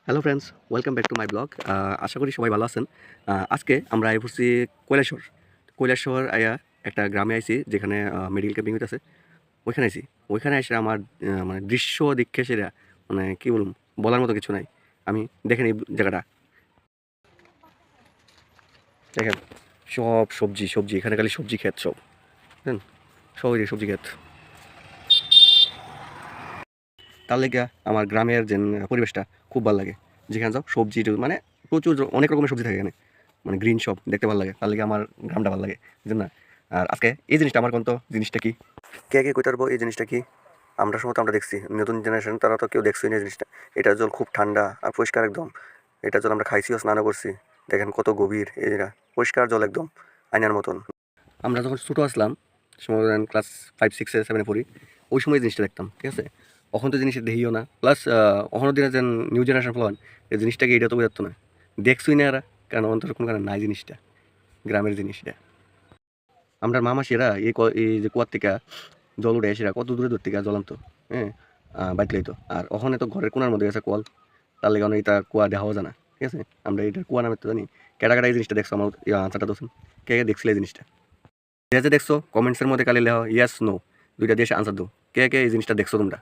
Hello friends, welcome back to my blog. আশা করি সবাই ভালো আছেন। আজকে আমরা আই পড়ছি কৈলাসহর আইয়া একটা গ্রামে আইছি যেখানে মেডিকেল ক্যাম্পিং হইতেছে। ওইখানে আইছি। ওইখানে এসে আমার মানে দৃশ্য দেখে সেরা মানে কি বলুম, বলার মতো কিছু নাই। আমি দেখেন এই জায়গাটা, দেখেন সব সবজি সবজি, এখানে খালি সবজি ক্ষেত সব, বুঝলেন, সব ওই যে সবজি ক্ষেত। তার লেগে আমার গ্রামের যে পরিবেশটা খুব ভালো লাগে। যেখানে যাও সবজি মানে প্রচুর অনেক রকমের সবজি থাকে এখানে, মানে গ্রিন সব দেখতে ভালো লাগে। তার লেগে আমার গ্রামটা ভালো লাগে, বুঝলেন না। আর আজকে এই জিনিসটা আমার কোন, জিনিসটা কি, কে কে কইতে পারবো এই জিনিসটা কি? আমরা সময় আমরা দেখছি, নতুন জেনারেশন তারা তো কেউ দেখছই না এই জিনিসটা। এটার জল খুব ঠান্ডা আর পরিষ্কার একদম। এটার জল আমরা খাইছিও, স্নানও করছি। দেখেন কত গভীর এই জায়গা, পরিষ্কার জল একদম আয়নার মতন। আমরা যখন ছোটো আসলাম, সময় ক্লাস 5, 6, 7 পড়ি, ওই সময় এই জিনিসটা দেখতাম, ঠিক আছে। এখন তো জিনিসটা দেখিও না, প্লাস অহনো দিনে যে নিউ জেনারেশন ফলান এই জিনিসটাকে এটা তো বোঝাতো না, দেখছই না এরা, কারণ অন্তর কোনো কারণ নাই জিনিসটা, গ্রামের জিনিসটা। আমরা মামাসিরা এই যে কুয়ার থেকে জল উঠে সেরা কত দূরে দূর থেকে জল আনতো, হ্যাঁ, বাইক লাইতো। আর ওখানে তো ঘরের কোনার মধ্যে গেছে কল, তার লেগে অনেক এটা কুয়া দেখাও জানা, ঠিক আছে। আমরা এটা কুয়া নামে তো জানি। কেটা কেটা এই জিনিসটা দেখছো, আমার আনসারটা দোষেন, কে কে দেখছিলে এই জিনিসটা? যে যে দেখছো কমেন্টসের মধ্যে খালি লেখো ইয়েস নো, দুইটা দিয়ে আনসার দাও, কে কে এই জিনিসটা দেখছো তোমরা।